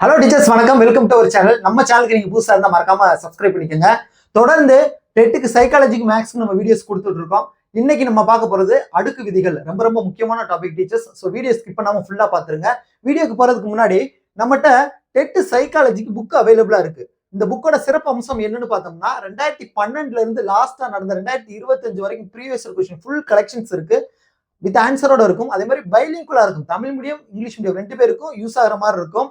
Hello teachers, வணக்கம். Welcome to our channel. நம்ம சேனலுக்கு நீங்க புதுசா இருந்தா மறக்காம சப்ஸ்கிரைப் பண்ணிக்கோங்க. தொடர்ந்து டெட்டுக்கு சைக்காலஜிக்கு மேக்ஸ்க்கு நம்ம வீடியோஸ் கொடுத்துட்டு இருக்கோம். இன்னைக்கு நம்ம பார்க்க போறது அடுக்கு விதிகள். ரொம்ப ரொம்ப முக்கியமான topic teachers. So video skip பண்ணாம ஃபுல்லா பாத்துருங்க. வீடியோக்கு போறதுக்கு முன்னாடி நம்மகிட்ட டெட்டு சைக்காலஜிக்கு புக் அவைலபிளா இருக்கு. இந்த புக்கோட சிறப்பு அம்சம் என்னன்னு பார்த்தோம்னா 2012 இருந்து லாஸ்டா நடந்த 2025 வரைக்கும் ப்ரீவியஸ் கொஸ்டின் ஃபுல் கலெக்ஷன்ஸ் இருக்கு. வித் ஆன்சரோட இருக்கும். அதே மாதிரி பைலிங்குலா இருக்கும். தமிழ் மீடியம் இங்கிலீஷ் மீடியம் ரெண்டு பேருக்கும் யூஸ் ஆகிற மாதிரி இருக்கும்.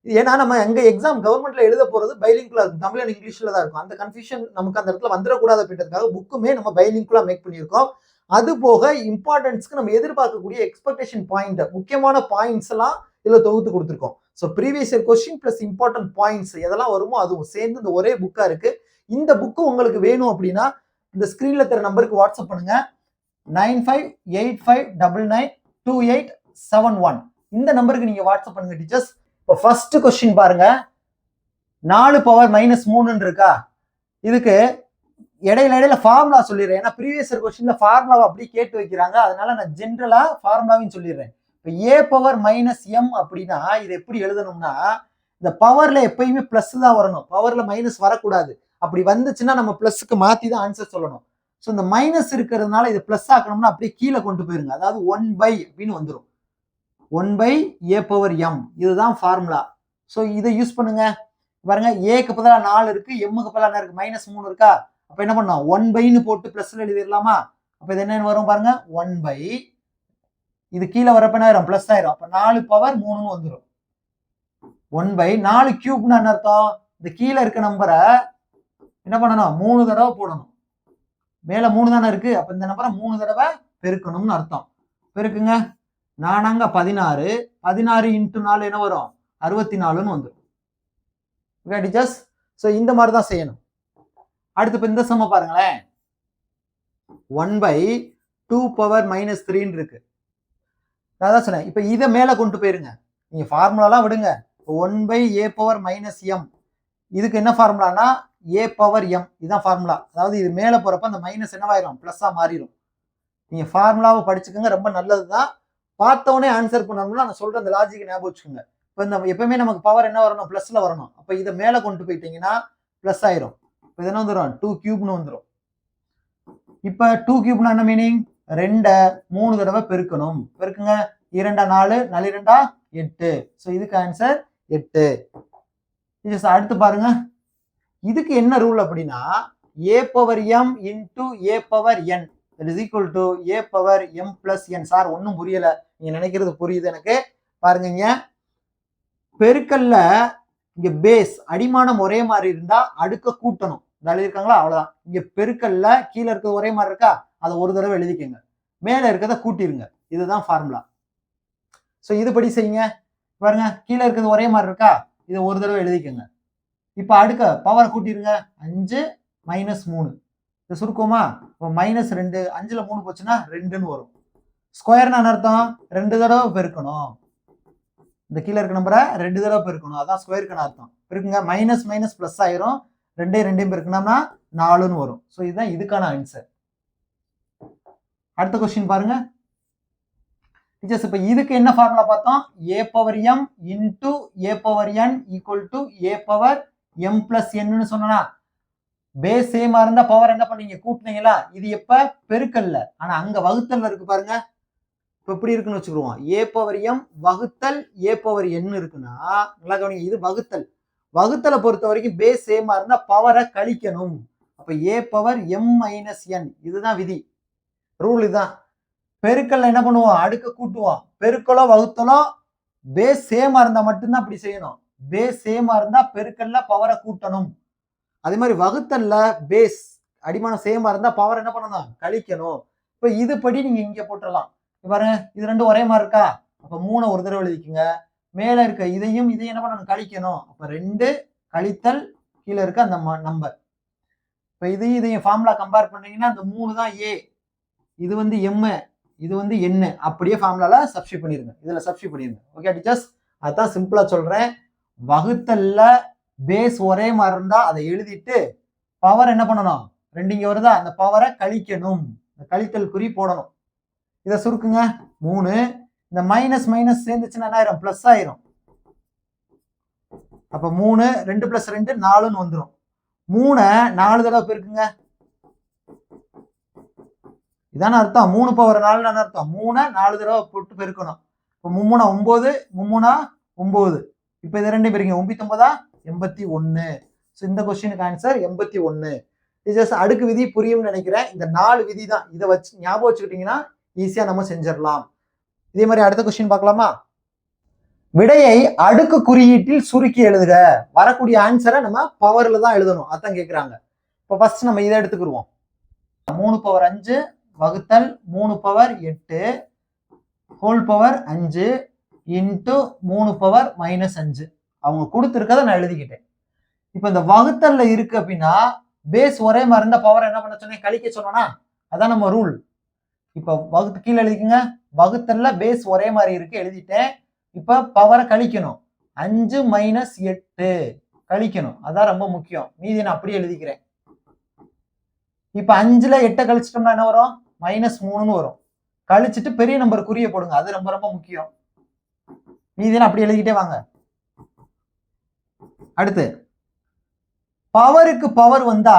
ஏன்னா நம்ம எங்க எக்ஸாம் கவர்மெண்ட்ல எழுத போறது பைலிங்குலா இருக்கும். தமிழ் அண்ட் இங்கிலீஷ்ல தான் இருக்கும். அந்த கன்ஃபியூஷன் நமக்கு அந்த இடத்துல வந்துடக்கூடாது அப்படின்றதுக்காக புக்குமே நம்ம பைலிங்குலா மேக் பண்ணியிருக்கோம். அது போக இம்பார்ட்டன்ஸ்க்கு நம்ம எதிர்பார்க்கக்கூடிய எக்ஸ்பெக்டேஷன் பாயிண்ட், முக்கியமான பாயிண்ட்ஸ் எல்லாம் இதுல தொகுத்து கொடுத்துருக்கோம். So previous year question plus important points எதெல்லாம் வருமோ அதுவும் சேர்ந்து இந்த ஒரே புக்கா இருக்கு. இந்த புக்கு உங்களுக்கு வேணும் அப்படின்னா இந்த ஸ்கிரீன்ல தர நம்பருக்கு வாட்ஸ்அப் பண்ணுங்க. 9585992871 இந்த நம்பருக்கு நீங்க வாட்ஸ்அப் பண்ணுங்க டீச்சர்ஸ். இப்போ ஃபர்ஸ்ட் கொஸ்டின் பாருங்க. 4 பவர் -3 இருக்கா? இதுக்கு இடையில ஃபார்முலா சொல்லிடுறேன். ஏன்னா ப்ரீவியஸ் இயர் கொஸ்டின்ல ஃபார்முலாவை அப்படியே கேட்டு வைக்கிறாங்க. அதனால நான் ஜென்ரலா ஃபார்முலாவையும் சொல்லிடுறேன். இப்போ a பவர் -m அப்படின்னா இது எப்படி எழுதணும்னா, இந்த பவர்ல எப்பயுமே பிளஸ் தான் வரணும். பவர்ல மைனஸ் வரக்கூடாது. அப்படி வந்துச்சுன்னா நம்ம பிளஸ்க்கு மாத்தி தான் ஆன்சர் சொல்லணும். ஸோ இந்த மைனஸ் இருக்கிறதுனால இது பிளஸ் ஆக்கணும்னா அப்படியே கீழே கொண்டு போயிருங்க. அதாவது 1/, அப்படின்னு வந்துடும். 1/a பவர் m இதுதான் ஃபார்முலா. ஸோ இதை யூஸ் பண்ணுங்க. பாருங்க, ஏக்கு பதிலாக 4 இருக்கு, எம்முக்கு பதிலாக என்ன இருக்கு, -3 இருக்கா? அப்ப என்ன பண்ணோம், 1/ன்னு போட்டு பிளஸ்ல எழுதிடலாமா? அப்ப இது என்ன வரும் பாருங்க, 1/, இது கீழே வரப்ப என்ன ஆயிரும், பிளஸ் ஆயிரும். அப்ப 4 பவர் 3ன்னு வந்துடும். 1/4 கியூப்னு என்ன அர்த்தம், இந்த கீழே இருக்க நம்பரை என்ன பண்ணணும், 3 தடவை போடணும். மேல 3 தானே இருக்கு, அப்ப இந்த நம்பரை 3 தடவை பெருக்கணும்னு அர்த்தம். பெருக்குங்க. 4 16, 16 × 4 என்ன வரும், 64ன்னு வந்துடும். Okay teachers. ஸோ இந்த மாதிரி தான் செய்யணும். அடுத்து இப்போ இந்த சம பாருங்களேன். 1/2 பவர் -3 இருக்கு. நான் தான் சொன்னேன், இப்போ இதை மேல கொண்டு போயிருங்க. நீங்க ஃபார்முலாலாம் விடுங்க. 1/a பவர் -m இதுக்கு என்ன ஃபார்முலானா a பவர் m இதுதான் ஃபார்முலா. அதாவது இது மேல போறப்ப அந்த மைனஸ் என்னவாயிரும், பிளஸ்ஸா மாறிடும். நீங்க ஃபார்முலாவை படிச்சுக்கோங்க, ரொம்ப நல்லதுதான். பார்த்தவொடனே ஆன்சர் பண்ணணும்னா நான் சொல்ற அந்த லாஜிக் ஞாபகம் வச்சுக்கோங்க. இப்போ இந்த எப்பவுமே நமக்கு பவர் என்ன வரணும், பிளஸ்ல வரணும். அப்ப இதை மேல கொண்டு போயிட்டீங்கன்னா பிளஸ் ஆயிரும். இப்போ இது என்ன வந்துடும், 2 கியூப்னு வந்துடும். இப்போ 2 கியூப்னா என்ன மீனிங், 2 3 தடவை பெருக்கணும். பெருக்குங்க. 2 4 4 2 8. ஸோ இதுக்கு ஆன்சர் 8. அடுத்து பாருங்க, இதுக்கு என்ன ரூல் அப்படின்னா a power m into a power n that is equal to a power m plus n. Sir ஒன்றும் புரியல, நீங்க நினைக்கிறது புரியுது எனக்கு. பாருங்க, பெருக்கல்ல இங்க பேஸ் அடிமானம் ஒரே மாதிரி இருந்தா அடுக்க கூட்டணும். எழுதிருக்காங்களா, அவ்வளவுதான். இங்க பெருக்கல்ல கீழே இருக்கிறது ஒரே மாதிரி இருக்கா, அதை ஒரு தடவை எழுதிக்கங்க. மேல இருக்கிறத கூட்டிருங்க. இதுதான் ஃபார்முலா. ஸோ இதுபடி செய்யுங்க. பாருங்க, கீழே இருக்கிறது ஒரே மாதிரி இருக்கா, இதை ஒரு தடவை எழுதிக்கங்க. இப்ப அடுக்க பவரை கூட்டிருங்க. 5 -3 இதை சுருக்கமா. இப்போ -2, 5ல 3 போச்சுன்னா 2ன்னு வரும். ஸ்கொயர்னா அர்த்தம் 2 தடவை பெருக்கணும். இந்த கீழே இருக்க நம்பரை 2 தடவை பெருக்கணும், அதான் ஸ்கொயருக்கான அர்த்தம். இருக்குங்க. மைனஸ் மைனஸ் பிளஸ் ஆயிரும். 2 பெருக்கணும்னா 4ன்னு வரும். ஸோ இதுதான் இதுக்கான ஆன்சர். அடுத்த கொஸ்டின் பாருங்க டீச்சர்ஸ். இப்போ இதுக்கு என்ன ஃபார்முலா பார்த்தோம், a power m into a power n equal to a power m plus n சொன்னா, பேஸ் சேமா இருந்தா பவர் என்ன பண்ணீங்க, கூட்டினீங்களா? இது எப்ப, பெருக்கல்ல. ஆனா அங்க வகுத்தல்ல இருக்கு பாருங்க. இப்ப எப்படி இருக்குன்னு வச்சுக்கிடுவோம், a பவர் m வகுத்தல் a பவர் n இருக்குன்னா, நல்லா கவனிங்க, இது வகுத்தல். வகுத்தலை பொறுத்த வரைக்கும் பேஸ் சேமா இருந்தா பவரை கழிக்கணும். அப்ப a power m minus n இதுதான் விதி, ரூல் இதுதான். பெருக்கல்ல என்ன பண்ணுவோம், அடுக்க கூட்டுவோம். பெருக்கலோ வகுத்தலோ பேஸ் சேமா இருந்தா மட்டும்தான் அப்படி செய்யணும். பேஸ் சேமா இருந்தா பெருக்கல்ல பவரை கூட்டணும். அதே மாதிரி வகுத்தல்ல பேஸ் அடிமானம் சேமா இருந்தா பவர் என்ன பண்ணணும், கழிக்கணும். இப்ப இதுபடி நீங்க இங்க போட்டுடலாம். பாருங்க, இது ரெண்டும் ஒரே மாதிரி இருக்கா, அப்ப 3 ஒரு தடவை எழுதிக்குங்க. மேல இருக்க இதையும் என்ன பண்ணணும், கழிக்கணும். அப்ப 2 கழித்தல் கீழே இருக்க அந்த நம்பர். இப்ப இதையும் ஃபார்முலா கம்பேர் பண்ணீங்கன்னா அந்த 3 தான் a, இது வந்து m, இது வந்து n. அப்படியே ஃபார்முலால சப்ஸ்டிட்யூட் பண்ணிருங்க, இதுல சப்ஸ்டிட்யூட் பண்ணிருங்க. ஓகே டீச்சர்ஸ், அதான் சிம்பிளா சொல்றேன். வகுத்தல்ல பேஸ் ஒரே மாதிரி இருந்தா அதை எழுதிட்டு பவர் என்ன பண்ணணும், 2 இங்க வருதா, அந்த பவரை கழிக்கணும். இந்த கழித்தல் குறி போடணும். இதை சுருக்குங்க. 3 இந்த மைனஸ் மைனஸ் சேர்ந்துச்சுன்னா என்ன ஆயிரும், பிளஸ் ஆயிரும். அப்ப 3 2 + 2 4ன்னு வந்துடும். 3 4 தடவை பெருக்குங்க. இதான அர்த்தம். 3 பவர் 4 அர்த்தம். 3 4 தடவை போட்டு பெருக்கணும். இப்போ 3 9 3 9. இப்போ இது ரெண்டையும் பெருங்க. 9 81. ஸோ இந்த கொஸ்டினுக்கு ஆன்சர் 81. டீச்சர்ஸ் அடுக்கு விதி புரியும்னு நினைக்கிறேன். இந்த 4 விதி தான். இதை வச்சு ஞாபகம் வச்சுக்கிட்டீங்கன்னா ஈஸியா நம்ம செஞ்சிடலாம். இதே மாதிரி அடுத்த கொஸ்டின் பார்க்கலாமா? விடையை அடுக்கு குறியீட்டில் சுருக்கி எழுதுக. வரக்கூடிய ஆன்சரை நம்ம பவர்ல தான் எழுதணும். அதான் கேட்குறாங்க. இப்போ ஃபர்ஸ்ட் நம்ம இதை எடுத்துக்கிடுவோம். 3 பவர் 5 வகுத்தல் 3 power 8 whole power 5 into 3 power -5. அவங்க கொடுத்துருக்கதை நான் எழுதிக்கிட்டேன். இப்போ இந்த வகுத்தல்ல இருக்கு அப்படின்னா பேஸ் ஒரே மாதிரி இருந்தா பவர் என்ன பண்ண சொன்னேன்? கழிக்க சொன்னா அதான் நம்ம ரூல். இப்போ வகுத்து கீழே எழுதிக்கங்க. வகுத்தல்ல பேஸ் ஒரே மாதிரி இருக்கு, எழுதிட்டேன். இப்ப பவரை கழிக்கணும். 5 - 8 கழிக்கணும். அதான் ரொம்ப முக்கியம். மீதி நான் அப்படியே எழுதிக்கிறேன். இப்ப 5ல 8 கழிச்சிட்டோம்னா என்ன வரும்? -3ன்னு வரும். கழிச்சிட்டு பெரிய நம்பர் குறிய போடுங்க. அது ரொம்ப ரொம்ப முக்கியம். மீதி நான் அப்படியே எழுதிக்கிட்டே வாங்க. அடுத்து பவருக்கு பவர் வந்தா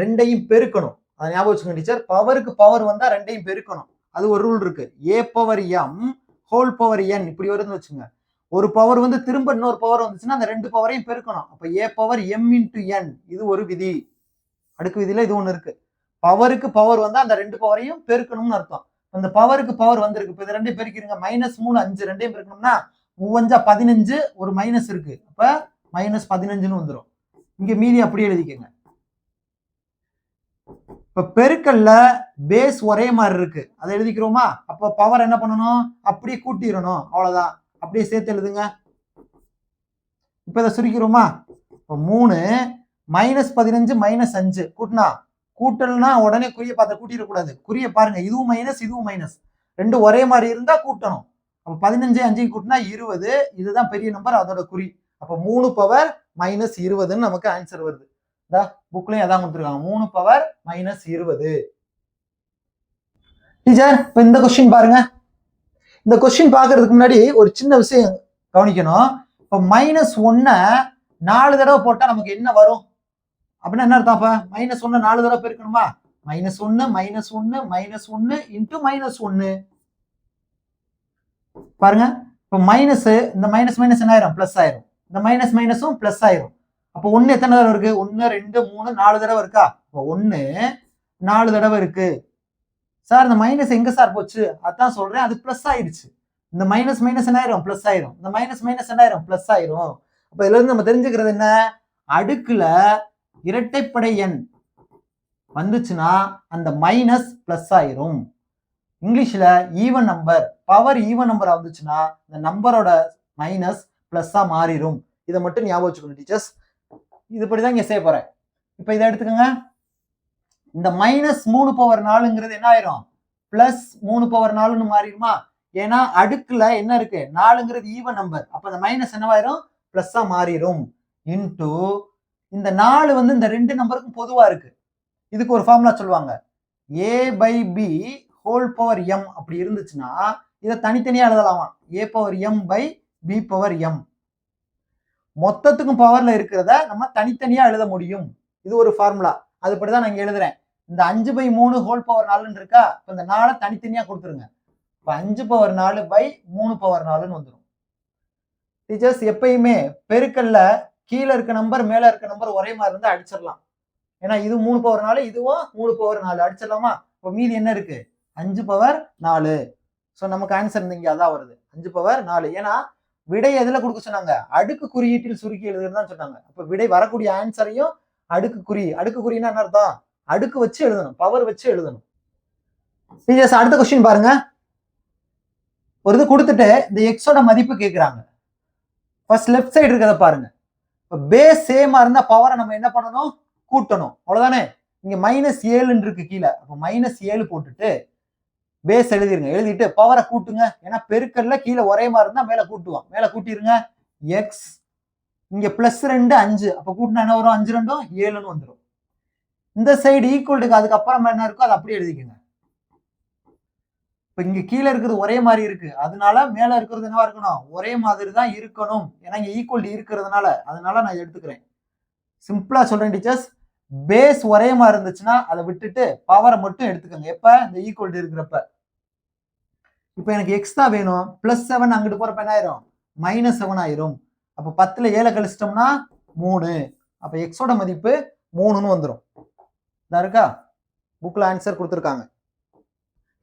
ரெண்டையும் பெருக்கணும். அதை ஞாபகம் வச்சுக்கோங்க டீச்சர். பவருக்கு பவர் வந்தா ரெண்டையும் பெருக்கணும். அது ஒரு ரூல் இருக்கு. A/m ஹோல் பவர் n இப்படி வருதுன்னு வச்சுங்க. ஒரு பவர் வந்து திரும்ப இன்னொரு பவர் வந்துச்சுன்னா அந்த ரெண்டு பவரையும் பெருக்கணும். அப்ப A/m × n இது ஒரு விதி. அடுக்கு விதியில இது ஒண்ணு இருக்கு. பவருக்கு பவர் வந்தா அந்த ரெண்டு பவரையும் பெருக்கணும்னு அர்த்தம். அந்த பவருக்கு பவர் வந்திருக்கு. இப்ப இது ரெண்டையும் பெருக்கிருங்க. -3 5 ரெண்டையும் பெருக்கணும்னா 3 15 ஒரு மைனஸ் இருக்கு. அப்ப -15ன்னு வந்துடும். இங்க மீதி அப்படியே எழுதிக்கங்க. இப்ப பெருக்கல்ல பேஸ் ஒரே மாதிரி இருக்கு. அதை எழுதிக்கிறோமா? அப்ப பவர் என்ன பண்ணணும்? அப்படியே கூட்டிடணும். அவ்வளவுதான். அப்படியே சேர்த்து எழுதுங்க. இப்ப இதை சுருக்கிறோமா? இப்ப 3 -15 -5 கூட்டினா கூட்டல்னா உடனே குறிய பார்த்து கூட்டிடக்கூடாது. குறிய பாருங்க. இதுவும் மைனஸ் இதுவும் மைனஸ். ரெண்டு ஒரே மாதிரி இருந்தா கூட்டணும். அப்ப 15 5 கூட்டினா 20. இதுதான் பெரிய நம்பர், அதோட குறி. அப்ப 3 பவர் -20ன்னு நமக்கு ஆன்சர் வருது. புக்லயும் அதான் கொடுத்துருக்காங்க. 3 பவர் -20. டீச்சர் இப்ப இந்த கொஸ்டின் பாருங்க. இந்த கொஸ்டின் பாக்குறதுக்கு முன்னாடி ஒரு சின்ன விஷயம் கவனிக்கணும். இப்ப -1 4 தடவை போட்டா நமக்கு என்ன வரும் அப்படின்னா என்ன அர்த்தம்? அப்ப -1 4 தடவை பெருக்கணுமா? -1 -1 -1 இன்ட்டு -1 பாருங்க. இப்ப மைனஸ் இந்த மைனஸ் மைனஸ் என்ன ஆயிரும்? பிளஸ் ஆயிரும். இந்த மைனஸ் மைனஸும் பிளஸ் ஆயிரும். அப்போ 1 எத்தனை தடவை இருக்கு? 1 2 3 4 தடவை இருக்கா? இப்போ 1 4 தடவை இருக்கு. சார் இந்த மைனஸ் எங்க சார் போச்சு? அதான் சொல்றேன், அது பிளஸ் ஆயிருச்சு. இந்த மைனஸ் மைனஸ் என்ன ஆயிரும்? பிளஸ் ஆயிரும். இந்த மைனஸ் மைனஸ் என்ன ஆயிரும்? பிளஸ் ஆயிரும். அப்ப இதுல இருந்து நம்ம தெரிஞ்சுக்கிறது என்ன? அடுக்குல இரட்டைப்படை எண் வந்துச்சுன்னா அந்த மைனஸ் பிளஸ் ஆயிரும். இங்கிலீஷ்ல even number, power even number வந்துச்சுன்னா இந்த நம்பரோட மைனஸ் பிளஸ்ஸா மாறிடும். இதை மட்டும் ஞாபகம் வச்சுக்கணும் டீச்சர்ஸ். இதுபடிதான் இங்க செய்ய போறேன். இப்ப இதை எடுத்துக்கோங்க. இந்த -3 பவர் 4ங்கிறது என்ன ஆயிரும்? +3 பவர் 4ன்னு மாறிடுமா? ஏன்னா அடுக்குல என்ன இருக்கு? 4ங்கிறது ஈவன் நம்பர். அப்ப அந்த மைனஸ் என்னவாயிரும்? பிளஸ்ஸா மாறிடும். இன்டு இந்த 4 வந்து இந்த ரெண்டு நம்பருக்கும் பொதுவா இருக்கு. இதுக்கு ஒரு ஃபார்முலா சொல்லுவாங்க. A/B ஹோல் பவர் m அப்படி இருந்துச்சுன்னா இதை தனித்தனியா எழுதலாமா? A/m/B/m. மொத்தத்துக்கும் பவர்ல இருக்கிறத நம்ம தனித்தனியா எழுத முடியும். இது ஒரு ஃபார்முலா. அதுபடிதான் நான் எழுதுறேன். இந்த 5/3 ஹோல் பவர் 4 இருக்கா? இந்த 4 தனித்தனியா கொடுத்துருங்க. இப்ப 5/4/3 பவர் 4ன்னு வந்துடும். டீச்சர்ஸ் எப்பயுமே பெருக்கல்ல கீழே இருக்க நம்பர் மேல இருக்க நம்பர் ஒரே மாதிரி இருந்தா அடிச்சிடலாம். ஏன்னா இது 3 பவர் 4, இதுவும் 3 பவர் 4 அடிச்சிடலாமா? இப்ப மீதி என்ன இருக்கு? 5 பவர் 4. ஸோ நமக்கு ஆன்சர் இங்க அதான் வருது, 5 பவர் 4. ஏன்னா விடை எதுல கொடுக்க சொன்னாங்க? அடுக்கு குறியீட்டில் சுருக்கி எழுதுறதுதான் சொன்னாங்க. அப்ப விடை வரக்கூடிய ஆன்சரையும் அடுக்கு குறின்னா என்ன அர்த்தம்? அடுக்கு வச்சு எழுதணும், பவர் வச்சு எழுதணும். டீச்சர்ஸ் அடுத்த கொஸ்டின் பாருங்க. ஒரு இது கொடுத்துட்டு இந்த எக்ஸோட மதிப்பு கேட்கிறாங்க. ஃபர்ஸ்ட் லெஃப்ட் சைடு இருக்கிறத பாருங்க. இப்ப பேஸ் சேமா இருந்தா பவரை நம்ம என்ன பண்ணணும்? கூட்டணும். அவ்வளவுதானே? இங்க -7 இருக்கு கீழே. அப்ப -7 போட்டுட்டு பேஸ் எழுதிருங்க. எழுதிட்டு பவரை கூட்டுங்க. ஏன்னா பெருக்கல்ல கீழே ஒரே மாதிரி இருந்தா மேல கூட்டுவோம். மேல கூட்டிருங்க. எக்ஸ் இங்க +2 5. அப்ப கூட்டினா என்ன வரும்? 5 2 7ன்னு வந்துடும். இந்த சைடு ஈக்குவல் டுக்கு அதுக்கப்புறம் என்ன இருக்கோ அதை அப்படியே எழுதிக்கங்க. இப்போ இங்க கீழே இருக்கிறது ஒரே மாதிரி இருக்கு, அதனால மேல இருக்கிறது என்னவா இருக்கணும், ஒரே மாதிரி தான் இருக்கணும். ஏன்னா இங்க ஈக்குவல் இருக்கிறதுனால, அதனால நான் எடுத்துக்கிறேன். சிம்பிளா சொல்றேன் டீச்சர்ஸ், பேஸ் ஒரே மாதிரி இருந்துச்சுன்னா அதை விட்டுட்டு பவரை மட்டும் எடுத்துக்கோங்க. எப்ப இந்த ஈக்குவல் இருக்கிறப்ப. இப்போ எனக்கு எக்ஸ் தான் வேணும், +7 அங்கிட்டு போறப்ப என்ன ஆயிரும், -7 ஆயிரும். அப்போ 10ல 7 கழிச்சிட்டோம்னா 3. அப்போ எக்ஸோட மதிப்பு 3ன்னு வந்துடும். இதா இருக்கா, புக்ல ஆன்சர் கொடுத்துருக்காங்க.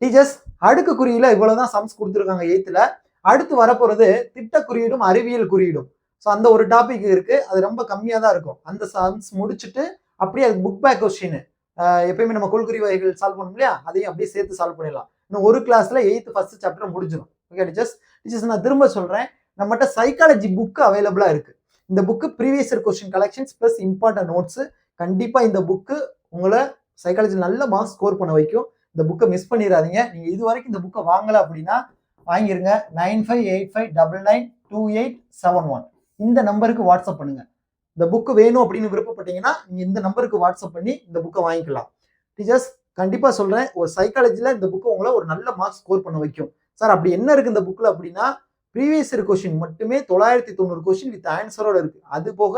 டீச்சர்ஸ் அடுக்கு குறியில இவ்வளவுதான் சம்ஸ் கொடுத்துருக்காங்க 8th. அடுத்து வரப்போறது திட்ட குறியீடும் அறிவியல் குறியீடும். ஸோ அந்த ஒரு டாபிக் இருக்கு, அது ரொம்ப கம்மியா தான் இருக்கும். அந்த சம்ஸ் முடிச்சுட்டு அப்படியே அது புக் பேக் கொஸ்டின், எப்பயுமே நம்ம கொள்குறி வகைகள் சால்வ் பண்ணோம் இல்லையா, அதையும் அப்படியே சேர்த்து சால்வ் பண்ணிடலாம். இன்னும் ஒரு கிளாஸ்ல 8th ஃபர்ஸ்ட் சாப்டர் முடிஞ்சிடும். Okay teachers. டீச்சர்ஸ் நான் திரும்ப சொல்றேன், நம்மகிட்ட சைக்காலஜி புக் அவைலபிளா இருக்கு. இந்த book previous year question collections plus important notes. கண்டிப்பா இந்த புக்கு உங்களை சைக்காலஜி நல்ல மார்க்ஸ் ஸ்கோர் பண்ண வைக்கும். இந்த புக்கை மிஸ் பண்ணிடாதீங்க. நீங்க இது வரைக்கும் இந்த புக்கை வாங்கல அப்படின்னா வாங்கிருங்க. 9585992871 இந்த நம்பருக்கு வாட்ஸ்அப் பண்ணுங்க. இந்த புக்கு வேணும் அப்படின்னு விருப்பப்பட்டீங்கன்னா நீங்க இந்த நம்பருக்கு வாட்ஸ்அப் பண்ணி இந்த புக்கை வாங்கிக்கலாம். டீச்சர்ஸ் கண்டிப்பா சொல்றேன், ஒரு சைக்காலஜில இந்த புக்கு உங்களை ஒரு நல்ல மார்க்ஸ் ஸ்கோர் பண்ண வைக்கும். சார் அப்படி என்ன இருக்கு இந்த புக்ல அப்படின்னா, ப்ரீவியஸ் இயர் கொஸ்டின் மட்டுமே 990 கொஸ்டின் வித் ஆன்சரோட இருக்கு. அது போக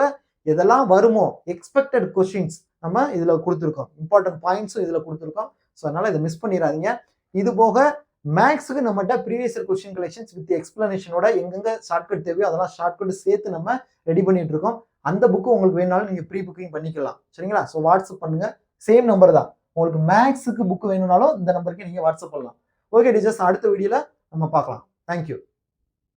எதெல்லாம் வருமோ எக்ஸ்பெக்டட் கொஸ்டின்ஸ் நம்ம இதுல கொடுத்துருக்கோம், இம்பார்ட்டன்ட் பாயிண்ட்ஸும் இதுல கொடுத்துருக்கோம். ஸோ அதனால இதை மிஸ் பண்ணிடாதீங்க. இது போக மேக்ஸுக்கு நம்மகிட்ட previous year question collections with எக்ஸ்பிளனேஷனோட எங்கெங்க ஷார்ட்கட் தேவையோ அதெல்லாம் ஷார்ட்கட் சேர்த்து நம்ம ரெடி பண்ணிட்டு இருக்கோம். அந்த புக்கு உங்களுக்கு வேணாலும் நீங்க ப்ரீ புக்கிங் பண்ணிக்கலாம். சரிங்களா? ஸோ வாட்ஸ்அப் பண்ணுங்க, சேம் நம்பர் தான். உங்களுக்கு மேக்ஸுக்கு புக் வேணும்னாலும் இந்த நம்பருக்கு நீங்க வாட்ஸ்அப் பண்ணலாம். ஓகே டீச்சர்ஸ், அடுத்த வீடியோல நம்ம பார்க்கலாம். தேங்க்யூ.